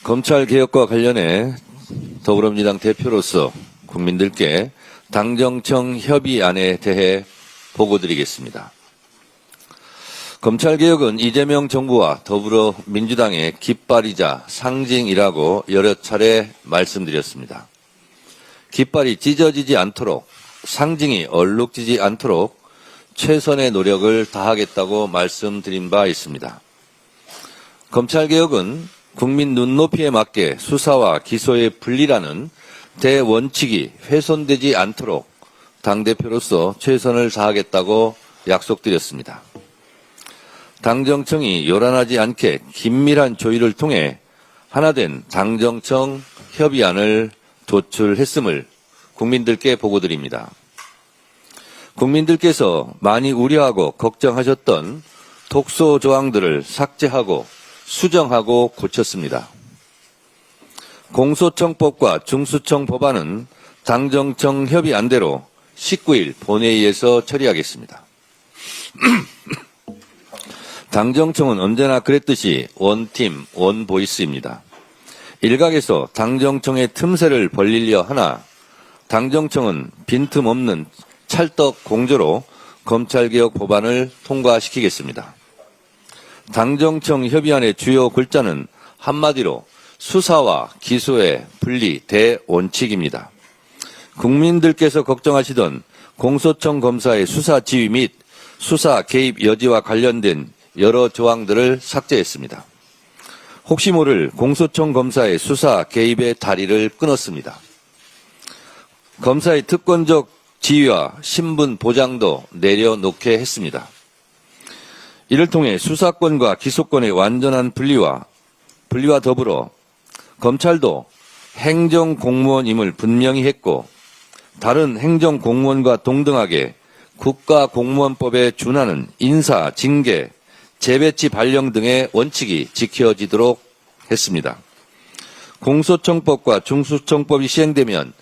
검찰개혁과 관련해 더불어민주당 대표로서 국민들께 당정청 협의안에 대해 보고드리겠습니다. 검찰개혁은 이재명 정부와 더불어민주당의 깃발이자 상징이라고 여러 차례 말씀드렸습니다. 깃발이 찢어지지 않도록, 상징이 얼룩지지 않도록 최선의 노력을 다하겠다고 말씀드린 바 있습니다. 검찰개혁은 국민 눈높이에 맞게 수사와 기소의 분리라는 대원칙이 훼손되지 않도록 당대표로서 최선을 다하겠다고 약속드렸습니다. 당정청이 요란하지 않게 긴밀한 조율을 통해 하나된 당정청 협의안을 도출했음을 국민들께 보고드립니다. 국민들께서 많이 우려하고 걱정하셨던 독소 조항들을 삭제하고 수정하고 고쳤습니다. 공소청법과 중수청 법안은 당정청 협의안대로 19일 본회의에서 처리하겠습니다. 당정청은 언제나 그랬듯이 원팀, 원보이스입니다. 일각에서 당정청의 틈새를 벌리려 하나 당정청은 빈틈없는 찰떡 공조로 검찰개혁 법안을 통과시키겠습니다. 당정청 협의안의 주요 글자는 한마디로 수사와 기소의 분리 대원칙입니다. 국민들께서 걱정하시던 공소청 검사의 수사 지휘 및 수사 개입 여지와 관련된 여러 조항들을 삭제했습니다. 혹시 모를 공소청 검사의 수사 개입의 다리를 끊었습니다. 검사의 특권적 지위와 신분 보장도 내려놓게 했습니다. 이를 통해 수사권과 기소권의 완전한 분리와 더불어 검찰도 행정공무원임을 분명히 했고 다른 행정공무원과 동등하게 국가공무원법에 준하는 인사, 징계, 재배치 발령 등의 원칙이 지켜지도록 했습니다. 공소청법과 중수청법이 시행되면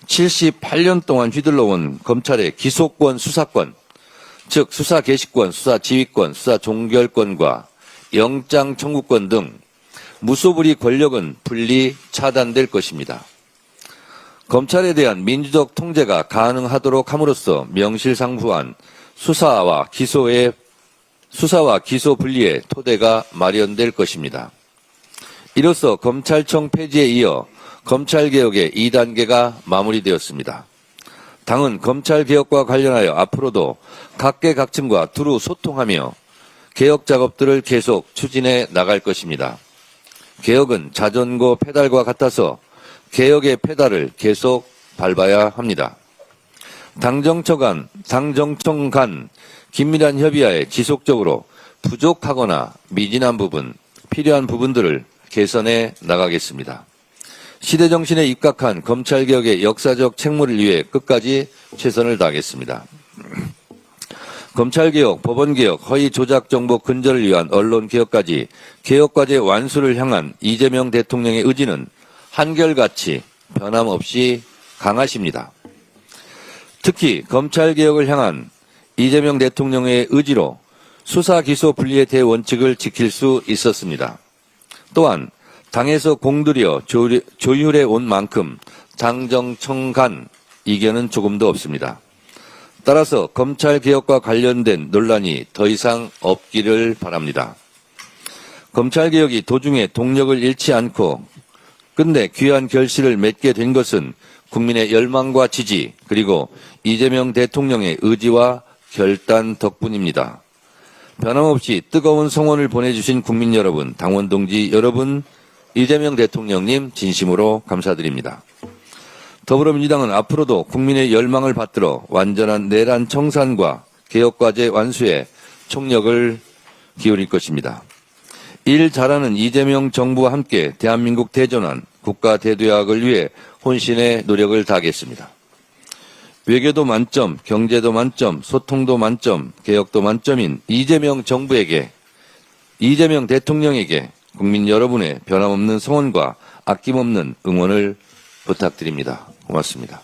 78년 동안 휘둘러온 검찰의 기소권, 수사권, 즉 수사 개시권, 수사 지휘권, 수사 종결권과 영장 청구권 등 무소불위 권력은 분리 차단될 것입니다. 검찰에 대한 민주적 통제가 가능하도록 함으로써 명실상부한 수사와 기소 분리의 토대가 마련될 것입니다. 이로써 검찰청 폐지에 이어 검찰개혁의 2단계가 마무리되었습니다. 당은 검찰개혁과 관련하여 앞으로도 각계각층과 두루 소통하며 개혁 작업들을 계속 추진해 나갈 것입니다. 개혁은 자전거 페달과 같아서 개혁의 페달을 계속 밟아야 합니다. 당정청 간 긴밀한 협의하에 지속적으로 부족하거나 미진한 부분, 필요한 부분들을 개선해 나가겠습니다. 시대정신에 입각한 검찰개혁의 역사적 책무를 위해 끝까지 최선을 다하겠습니다. 검찰개혁, 법원개혁, 허위조작정보 근절을 위한 언론개혁까지 개혁과제 완수를 향한 이재명 대통령의 의지는 한결같이 변함없이 강하십니다. 특히 검찰개혁을 향한 이재명 대통령의 의지로 수사 기소 분리의 대원칙을 지킬 수 있었습니다. 또한 당에서 공들여 조율해 온 만큼 당정청 간 이견은 조금도 없습니다. 따라서 검찰개혁과 관련된 논란이 더 이상 없기를 바랍니다. 검찰개혁이 도중에 동력을 잃지 않고 끝내 귀한 결실을 맺게 된 것은 국민의 열망과 지지 그리고 이재명 대통령의 의지와 결단 덕분입니다. 변함없이 뜨거운 성원을 보내주신 국민 여러분, 당원 동지 여러분, 이재명 대통령님 진심으로 감사드립니다. 더불어민주당은 앞으로도 국민의 열망을 받들어 완전한 내란 청산과 개혁과제 완수에 총력을 기울일 것입니다. 일 잘하는 이재명 정부와 함께 대한민국 대전환, 국가 대도약을 위해 혼신의 노력을 다하겠습니다. 외교도 만점, 경제도 만점, 소통도 만점, 개혁도 만점인 이재명 정부에게, 이재명 대통령에게 국민 여러분의 변함없는 성원과 아낌없는 응원을 부탁드립니다. 고맙습니다.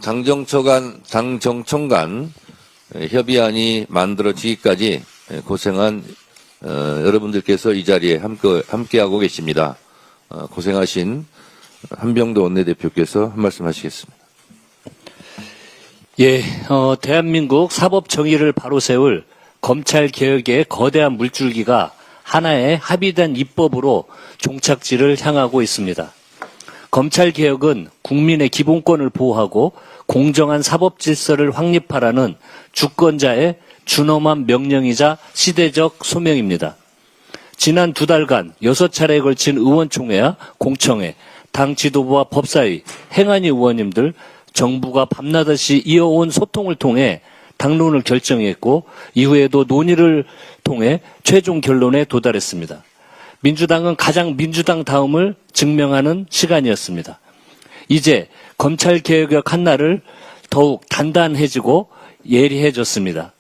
당정청 간 협의안이 만들어지기까지 고생한 여러분들께서 이 자리에 함께하고 계십니다. 고생하신 한병도 원내대표께서 한 말씀 하시겠습니다. 예, 대한민국 사법 정의를 바로 세울 검찰 개혁의 거대한 물줄기가 하나의 합의된 입법으로 종착지를 향하고 있습니다. 검찰 개혁은 국민의 기본권을 보호하고 공정한 사법 질서를 확립하라는 주권자의 준엄한 명령이자 시대적 소명입니다. 지난 2달간 6차례에 걸친 의원총회와 공청회, 당 지도부와 법사위, 행안위 의원님들, 정부가 밤낮없이 이어온 소통을 통해 당론을 결정했고 이후에도 논의를 통해 최종 결론에 도달했습니다. 민주당은 가장 민주당 다움을 증명하는 시간이었습니다. 이제 검찰개혁의 칸날을 더욱 단단해지고 예리해졌습니다.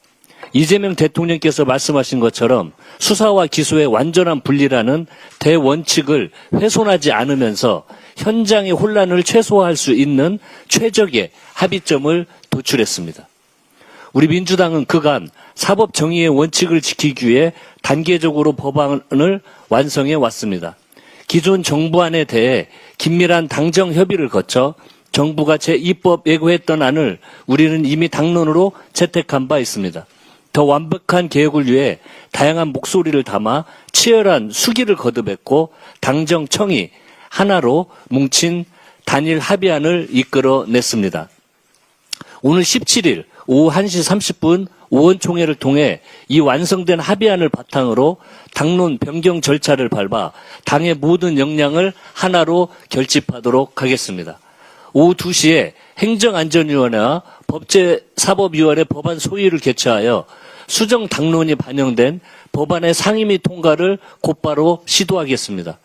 이재명 대통령께서 말씀하신 것처럼 수사와 기소의 완전한 분리라는 대원칙을 훼손하지 않으면서 현장의 혼란을 최소화할 수 있는 최적의 합의점을 도출했습니다. 우리 민주당은 그간 사법 정의의 원칙을 지키기 위해 단계적으로 법안을 완성해 왔습니다. 기존 정부안에 대해 긴밀한 당정 협의를 거쳐 정부가 제2법 예고했던 안을 우리는 이미 당론으로 채택한 바 있습니다. 더 완벽한 개혁을 위해 다양한 목소리를 담아 치열한 수기를 거듭했고 당정청이 하나로 뭉친 단일 합의안을 이끌어냈습니다. 오늘 17일 오후 1시 30분 의원총회를 통해 이 완성된 합의안을 바탕으로 당론 변경 절차를 밟아 당의 모든 역량을 하나로 결집하도록 하겠습니다. 오후 2시에 행정안전위원회와 법제사법위원회 법안 소위를 개최하여 수정 당론이 반영된 법안의 상임위 통과를 곧바로 시도하겠습니다.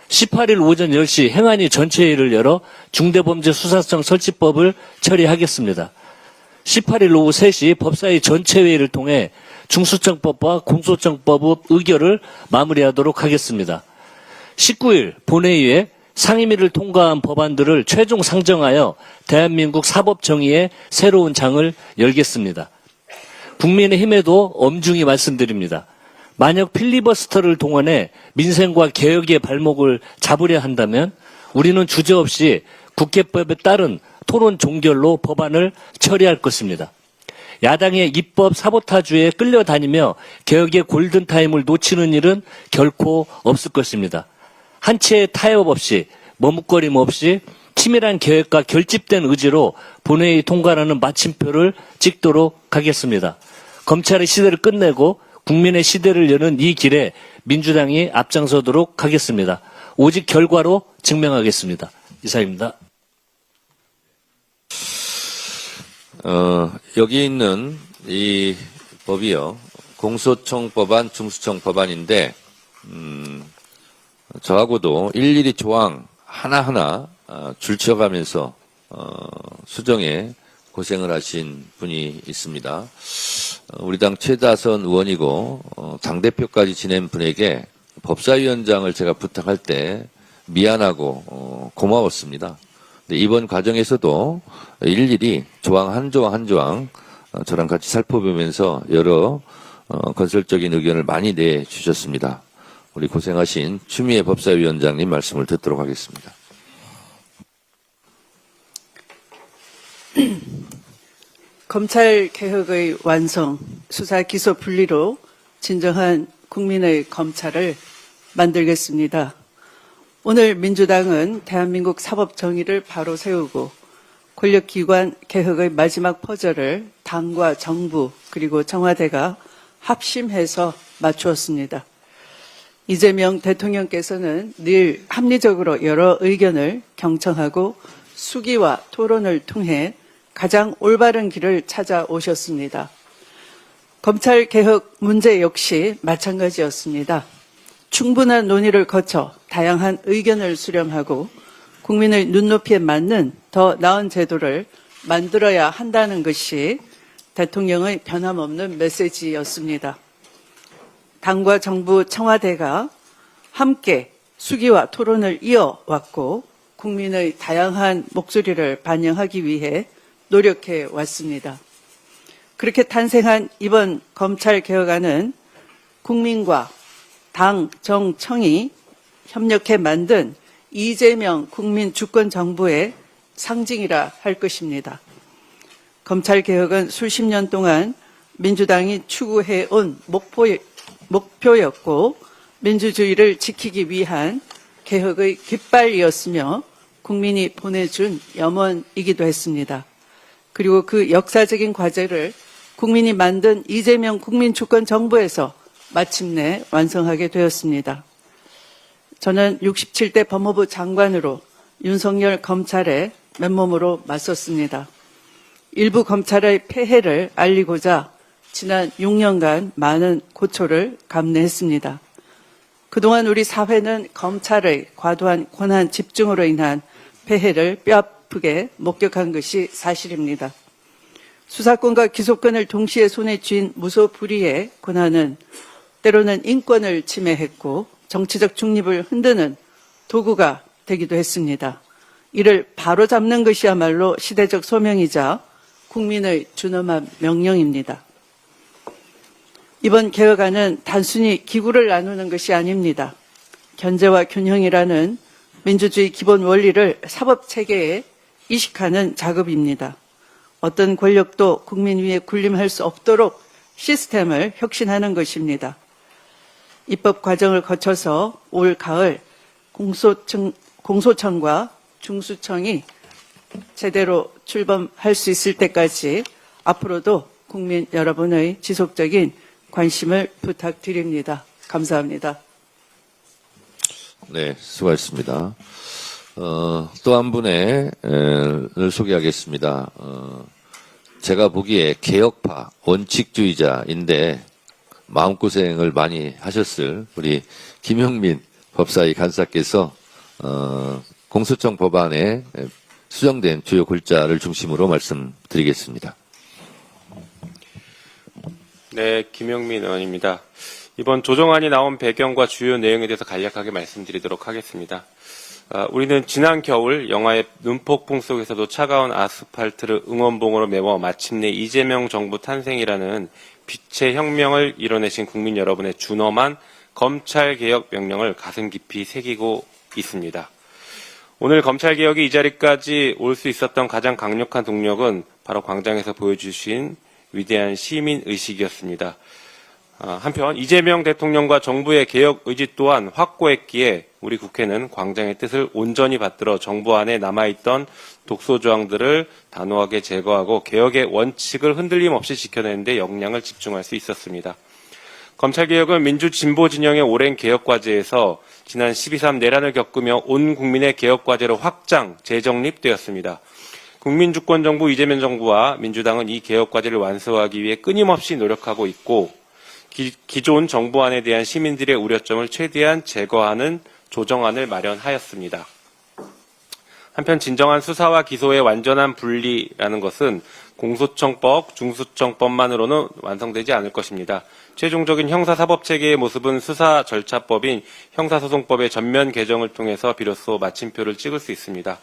18일 오전 10시 행안위 전체회의를 열어 중대범죄수사청 설치법을 처리하겠습니다. 18일 오후 3시 법사위 전체회의를 통해 중수청법과 공소청법 의결을 마무리하도록 하겠습니다. 19일 본회의에 상임위를 통과한 법안들을 최종 상정하여 대한민국 사법정의의 새로운 장을 열겠습니다. 국민의힘에도 엄중히 말씀드립니다. 만약 필리버스터를 동원해 민생과 개혁의 발목을 잡으려 한다면 우리는 주저없이 국회법에 따른 토론 종결로 법안을 처리할 것입니다. 야당의 입법 사보타주에 끌려다니며 개혁의 골든타임을 놓치는 일은 결코 없을 것입니다. 한 채의 타협 없이 머뭇거림 없이 치밀한 계획과 결집된 의지로 본회의 통과라는 마침표를 찍도록 하겠습니다. 검찰의 시대를 끝내고 국민의 시대를 여는 이 길에 민주당이 앞장서도록 하겠습니다. 오직 결과로 증명하겠습니다. 이상입니다. 여기 있는 이 법이요. 공소청법안, 중수청법안인데 저하고도 일일이 조항 하나하나 줄쳐가면서 수정에 고생을 하신 분이 있습니다. 우리 당 최다선 의원이고 당대표까지 지낸 분에게 법사위원장을 제가 부탁할 때 미안하고 고마웠습니다. 근데 이번 과정에서도 일일이 조항 한 조항 한 조항 저랑 같이 살펴보면서 여러 건설적인 의견을 많이 내주셨습니다. 우리 고생하신 추미애 법사위원장님 말씀을 듣도록 하겠습니다. 검찰개혁의 완성, 수사 기소 분리로 진정한 국민의 검찰을 만들겠습니다. 오늘 민주당은 대한민국 사법 정의를 바로 세우고 권력기관 개혁의 마지막 퍼즐을 당과 정부 그리고 청와대가 합심해서 맞추었습니다. 이재명 대통령께서는 늘 합리적으로 여러 의견을 경청하고 수기와 토론을 통해 가장 올바른 길을 찾아오셨습니다. 검찰개혁 문제 역시 마찬가지였습니다. 충분한 논의를 거쳐 다양한 의견을 수렴하고 국민의 눈높이에 맞는 더 나은 제도를 만들어야 한다는 것이 대통령의 변함없는 메시지였습니다. 당과 정부, 청와대가 함께 수기와 토론을 이어왔고 국민의 다양한 목소리를 반영하기 위해 노력해 왔습니다. 그렇게 탄생한 이번 검찰개혁안은 국민과 당, 정, 청이 협력해 만든 이재명 국민주권정부의 상징이라 할 것입니다. 검찰개혁은 수십 년 동안 민주당이 추구해온 목표였고 민주주의를 지키기 위한 개혁의 깃발이었으며 국민이 보내준 염원이기도 했습니다. 그리고 그 역사적인 과제를 국민이 만든 이재명 국민주권정부에서 마침내 완성하게 되었습니다. 저는 67대 법무부 장관으로 윤석열 검찰에 맨몸으로 맞섰습니다. 일부 검찰의 폐해를 알리고자 지난 6년간 많은 고초를 감내했습니다. 그동안 우리 사회는 검찰의 과도한 권한 집중으로 인한 폐해를 뼈아프게 목격한 것이 사실입니다. 수사권과 기소권을 동시에 손에 쥔 무소불위의 권한은 때로는 인권을 침해했고 정치적 중립을 흔드는 도구가 되기도 했습니다. 이를 바로잡는 것이야말로 시대적 소명이자 국민의 준엄한 명령입니다. 이번 개혁안은 단순히 기구를 나누는 것이 아닙니다. 견제와 균형이라는 민주주의 기본 원리를 사법체계에 이식하는 작업입니다. 어떤 권력도 국민 위에 군림할 수 없도록 시스템을 혁신하는 것입니다. 입법 과정을 거쳐서 올 가을 공소청과 중수청이 제대로 출범할 수 있을 때까지 앞으로도 국민 여러분의 지속적인 관심을 부탁드립니다. 감사합니다. 네, 수고하셨습니다. 또 한 분을 소개하겠습니다. 제가 보기에 개혁파, 원칙주의자인데 마음고생을 많이 하셨을 우리 김영민 법사위 간사께서 공소청 법안에 수정된 주요 글자를 중심으로 말씀드리겠습니다. 네, 김영민 의원입니다. 이번 조정안이 나온 배경과 주요 내용에 대해서 간략하게 말씀드리도록 하겠습니다. 우리는 지난 겨울 영화의 눈폭풍 속에서도 차가운 아스팔트를 응원봉으로 메워 마침내 이재명 정부 탄생이라는 빛의 혁명을 이뤄내신 국민 여러분의 준엄한 검찰개혁 명령을 가슴 깊이 새기고 있습니다. 오늘 검찰개혁이 이 자리까지 올 수 있었던 가장 강력한 동력은 바로 광장에서 보여주신 위대한 시민의식이었습니다. 한편 이재명 대통령과 정부의 개혁 의지 또한 확고했기에 우리 국회는 광장의 뜻을 온전히 받들어 정부 안에 남아있던 독소 조항들을 단호하게 제거하고 개혁의 원칙을 흔들림 없이 지켜내는 데 역량을 집중할 수 있었습니다. 검찰개혁은 민주진보 진영의 오랜 개혁과제에서 지난 12.3 내란을 겪으며 온 국민의 개혁과제로 확장, 재정립되었습니다. 국민주권정부 이재명 정부와 민주당은 이 개혁과제를 완수하기 위해 끊임없이 노력하고 있고 기존 정부안에 대한 시민들의 우려점을 최대한 제거하는 조정안을 마련하였습니다. 한편 진정한 수사와 기소의 완전한 분리라는 것은 공소청법, 중수청법만으로는 완성되지 않을 것입니다. 최종적인 형사사법체계의 모습은 수사절차법인 형사소송법의 전면 개정을 통해서 비로소 마침표를 찍을 수 있습니다.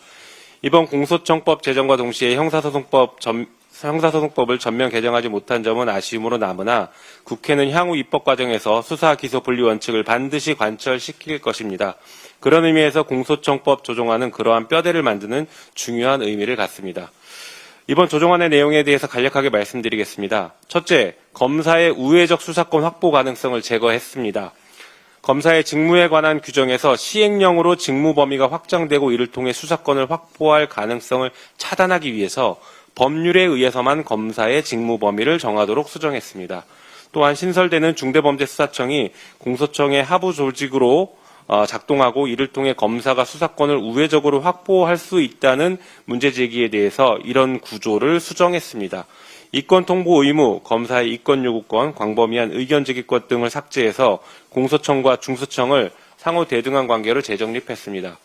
이번 공소청법 제정과 동시에 형사소송법을 전면 개정하지 못한 점은 아쉬움으로 남으나 국회는 향후 입법 과정에서 수사, 기소 분리 원칙을 반드시 관철시킬 것입니다. 그런 의미에서 공소청법 조정안은 그러한 뼈대를 만드는 중요한 의미를 갖습니다. 이번 조정안의 내용에 대해서 간략하게 말씀드리겠습니다. 첫째, 검사의 우회적 수사권 확보 가능성을 제거했습니다. 검사의 직무에 관한 규정에서 시행령으로 직무 범위가 확장되고 이를 통해 수사권을 확보할 가능성을 차단하기 위해서 법률에 의해서만 검사의 직무 범위를 정하도록 수정했습니다. 또한 신설되는 중대범죄수사청이 공소청의 하부 조직으로 작동하고 이를 통해 검사가 수사권을 우회적으로 확보할 수 있다는 문제 제기에 대해서 이런 구조를 수정했습니다. 이권 통보 의무, 검사의 이권 요구권, 광범위한 의견 제기권 등을 삭제해서 공소청과 중수청을 상호 대등한 관계로 재정립했습니다.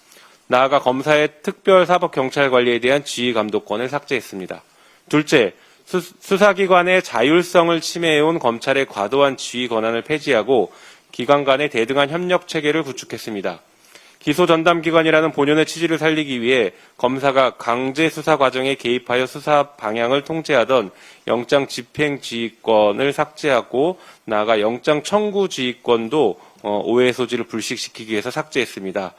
나아가 검사의 특별사법경찰 관리에 대한 지휘감독권을 삭제했습니다. 둘째, 수사기관의 자율성을 침해해온 검찰의 과도한 지휘 권한을 폐지하고 기관 간의 대등한 협력 체계를 구축했습니다. 기소 전담기관이라는 본연의 취지를 살리기 위해 검사가 강제 수사 과정에 개입하여 수사 방향을 통제하던 영장 집행 지휘권을 삭제하고 나아가 영장 청구 지휘권도 오해 소지를 불식시키기 위해서 삭제했습니다.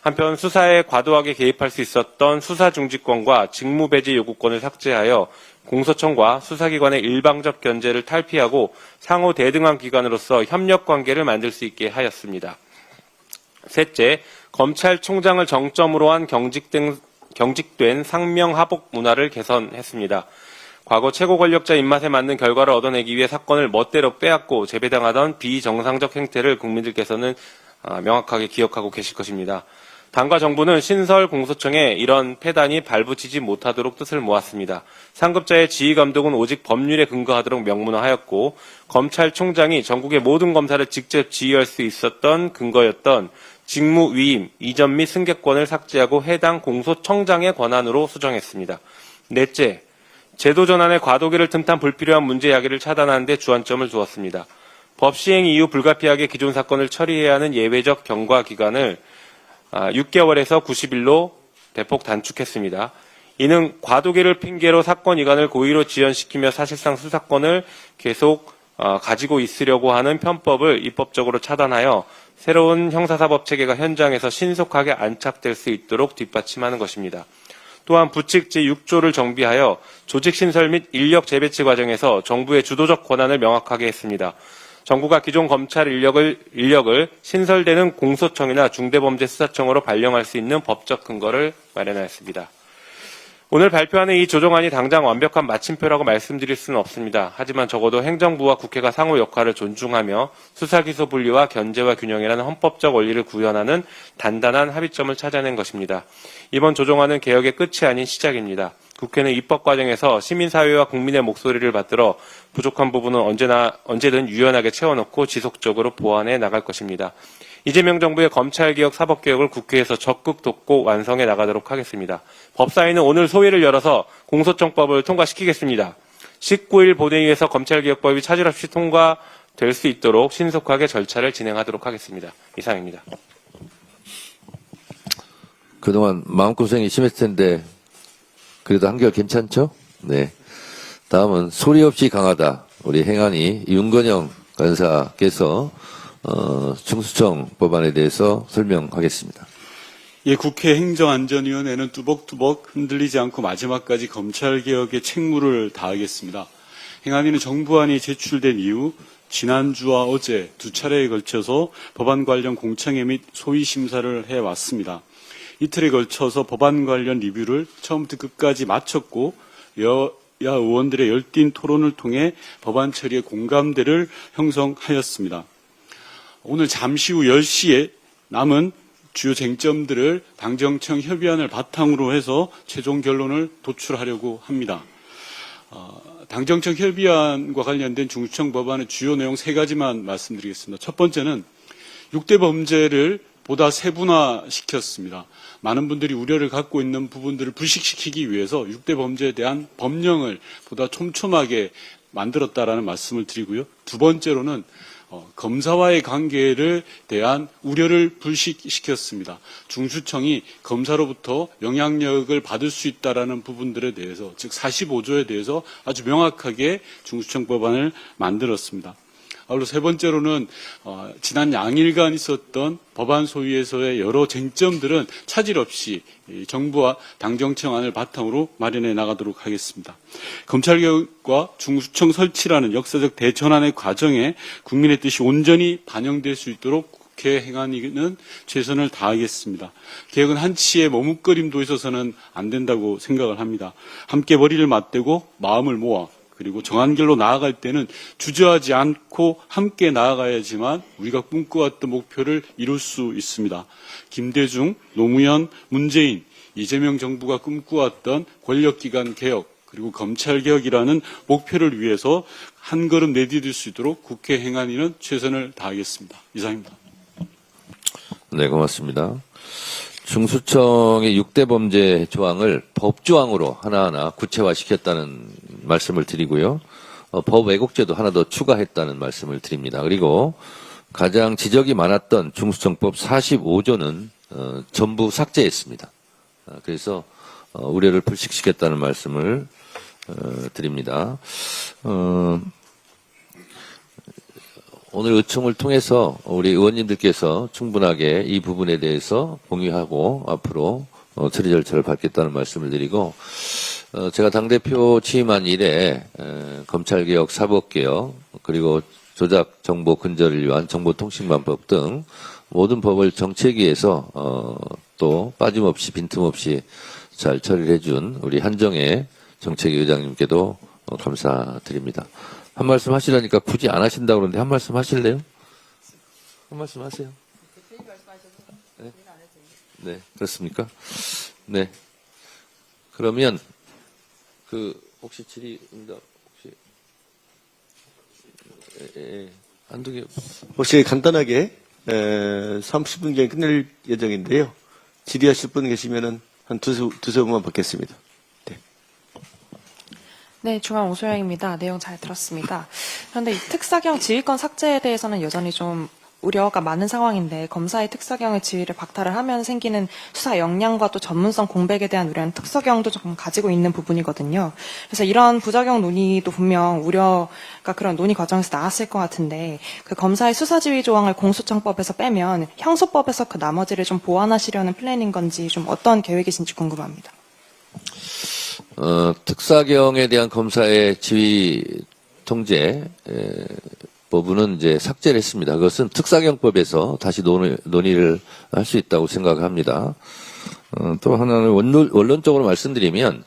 한편 수사에 과도하게 개입할 수 있었던 수사 중지권과 직무 배제 요구권을 삭제하여 공소청과 수사기관의 일방적 견제를 탈피하고 상호 대등한 기관으로서 협력 관계를 만들 수 있게 하였습니다. 셋째, 검찰총장을 정점으로 한 경직된 상명하복 문화를 개선했습니다. 과거 최고 권력자 입맛에 맞는 결과를 얻어내기 위해 사건을 멋대로 빼앗고 재배당하던 비정상적 행태를 국민들께서는 명확하게 기억하고 계실 것입니다. 당과 정부는 신설 공소청에 이런 폐단이 발붙이지 못하도록 뜻을 모았습니다. 상급자의 지휘 감독은 오직 법률에 근거하도록 명문화하였고 검찰총장이 전국의 모든 검사를 직접 지휘할 수 있었던 근거였던 직무 위임, 이전 및 승계권을 삭제하고 해당 공소청장의 권한으로 수정했습니다. 넷째, 제도 전환의 과도기를 틈탄 불필요한 문제 야기를 차단하는 데 주안점을 두었습니다. 법 시행 이후 불가피하게 기존 사건을 처리해야 하는 예외적 경과 기간을 6개월에서 90일로 대폭 단축했습니다. 이는 과도기를 핑계로 사건 이관을 고의로 지연시키며 사실상 수사권을 계속 가지고 있으려고 하는 편법을 입법적으로 차단하여 새로운 형사사법 체계가 현장에서 신속하게 안착될 수 있도록 뒷받침하는 것입니다. 또한 부칙 제6조를 정비하여 조직신설 및 인력 재배치 과정에서 정부의 주도적 권한을 명확하게 했습니다. 정부가 기존 검찰 인력을 신설되는 공소청이나 중대범죄수사청으로 발령할 수 있는 법적 근거를 마련하였습니다. 오늘 발표하는 이 조정안이 당장 완벽한 마침표라고 말씀드릴 수는 없습니다. 하지만 적어도 행정부와 국회가 상호 역할을 존중하며 수사기소 분리와 견제와 균형이라는 헌법적 원리를 구현하는 단단한 합의점을 찾아낸 것입니다. 이번 조정안은 개혁의 끝이 아닌 시작입니다. 국회는 입법 과정에서 시민사회와 국민의 목소리를 받들어 부족한 부분은 언제든 유연하게 채워넣고 지속적으로 보완해 나갈 것입니다. 이재명 정부의 검찰개혁, 사법개혁을 국회에서 적극 돕고 완성해 나가도록 하겠습니다. 법사위는 오늘 소위를 열어서 공소청법을 통과시키겠습니다. 19일 본회의에서 검찰개혁법이 차질 없이 통과될 수 있도록 신속하게 절차를 진행하도록 하겠습니다. 이상입니다. 그동안 마음고생이 심했을 텐데 그래도 한결 괜찮죠? 네. 다음은 소리 없이 강하다. 우리 행안위 윤건영 간사께서 중수청 법안에 대해서 설명하겠습니다. 예, 국회 행정안전위원회는 뚜벅뚜벅 흔들리지 않고 마지막까지 검찰개혁에 책무를 다하겠습니다. 행안위는 정부안이 제출된 이후 지난주와 어제 두 차례에 걸쳐서 법안 관련 공청회 및 소위 심사를 해왔습니다. 이틀에 걸쳐서 법안 관련 리뷰를 처음부터 끝까지 마쳤고 여야 의원들의 열띤 토론을 통해 법안 처리의 공감대를 형성하였습니다. 오늘 잠시 후 10시에 남은 주요 쟁점들을 당정청 협의안을 바탕으로 해서 최종 결론을 도출하려고 합니다. 당정청 협의안과 관련된 중수청 법안의 주요 내용 3가지만 말씀드리겠습니다. 첫 번째는 6대 범죄를 보다 세분화시켰습니다. 많은 분들이 우려를 갖고 있는 부분들을 불식시키기 위해서 6대 범죄에 대한 법령을 보다 촘촘하게 만들었다라는 말씀을 드리고요. 두 번째로는 검사와의 관계를 대한 우려를 불식시켰습니다. 중수청이 검사로부터 영향력을 받을 수 있다라는 부분들에 대해서, 즉 45조에 대해서 아주 명확하게 중수청 법안을 만들었습니다. 아울러 세 번째로는 지난 양일간 있었던 법안 소위에서의 여러 쟁점들은 차질 없이 정부와 당정청안을 바탕으로 마련해 나가도록 하겠습니다. 검찰개혁과 중수청 설치라는 역사적 대전환의 과정에 국민의 뜻이 온전히 반영될 수 있도록 국회 행안위는 최선을 다하겠습니다. 개혁은 한치의 머뭇거림도 있어서는 안 된다고 생각을 합니다. 함께 머리를 맞대고 마음을 모아 그리고 정한 길로 나아갈 때는 주저하지 않고 함께 나아가야지만 우리가 꿈꿔왔던 목표를 이룰 수 있습니다. 김대중, 노무현, 문재인, 이재명 정부가 꿈꿔왔던 권력기관 개혁 그리고 검찰개혁이라는 목표를 위해서 한 걸음 내디딜 수 있도록 국회 행안위는 최선을 다하겠습니다. 이상입니다. 네, 고맙습니다. 중수청의 6대 범죄 조항을 법조항으로 하나하나 구체화시켰다는 말씀을 드리고요. 법 왜곡죄도 하나 더 추가했다는 말씀을 드립니다. 그리고 가장 지적이 많았던 중수청법 45조는 전부 삭제했습니다. 그래서 우려를 불식시켰다는 말씀을 드립니다. 오늘 의총을 통해서 우리 의원님들께서 충분하게 이 부분에 대해서 공유하고 앞으로 처리 절차를 밟겠다는 말씀을 드리고, 제가 당대표 취임한 이래 검찰개혁, 사법개혁, 그리고 조작 정보 근절을 위한 정보통신망법 등 모든 법을 정책위에서 또 빠짐없이 빈틈없이 잘 처리를 해준 우리 한정혜 정책위 의장님께도 감사드립니다. 한 말씀 하시라니까 굳이 안 하신다고 그러는데 한 말씀 하실래요? 한 말씀 하세요. 네, 네, 그렇습니까? 네. 그러면 혹시 질의응답 혹시 한두 개 혹시 간단하게 30분 전에 끝낼 예정인데요. 질의하실 분 계시면은 한 두세 분만 받겠습니다. 네. 네, 중앙 오소영입니다. 내용 잘 들었습니다. 그런데 이 특사경 지휘권 삭제에 대해서는 여전히 좀 우려가 많은 상황인데, 검사의 특사경의 지위를 박탈을 하면 생기는 수사 역량과 또 전문성 공백에 대한 우려는 특사경도 좀 가지고 있는 부분이거든요. 그래서 이런 부작용 논의도 분명 우려가 그런 논의 과정에서 나왔을 것 같은데, 그 검사의 수사 지휘 조항을 공소청법에서 빼면 형소법에서 그 나머지를 좀 보완하시려는 플랜인 건지, 좀 어떤 계획이신지 궁금합니다. 특사경에 대한 검사의 지휘 통제 부분은 이제 삭제를 했습니다. 그것은 특사경법에서 다시 논의를 할 수 있다고 생각합니다. 또 하나는 원론적으로 말씀드리면,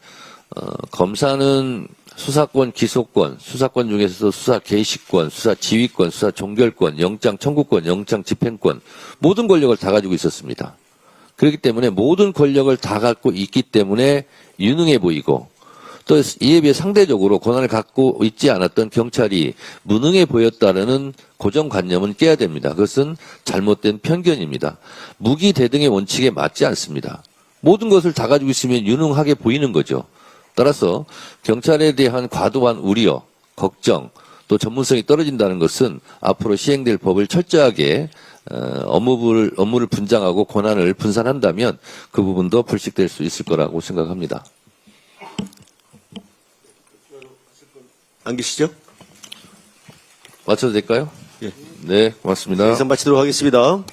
검사는 수사권, 기소권, 수사권 중에서도 수사 개시권, 수사 지휘권, 수사 종결권, 영장 청구권, 영장 집행권, 모든 권력을 다 가지고 있었습니다. 그렇기 때문에 모든 권력을 다 갖고 있기 때문에 유능해 보이고, 또 이에 비해 상대적으로 권한을 갖고 있지 않았던 경찰이 무능해 보였다는 고정관념은 깨야 됩니다. 그것은 잘못된 편견입니다. 무기 대등의 원칙에 맞지 않습니다. 모든 것을 다 가지고 있으면 유능하게 보이는 거죠. 따라서 경찰에 대한 과도한 우려, 걱정, 또 전문성이 떨어진다는 것은 앞으로 시행될 법을 철저하게 업무를 분장하고 권한을 분산한다면 그 부분도 불식될 수 있을 거라고 생각합니다. 안 계시죠? 맞춰도 될까요? 예. 네, 고맙습니다. 이상 마치도록 하겠습니다.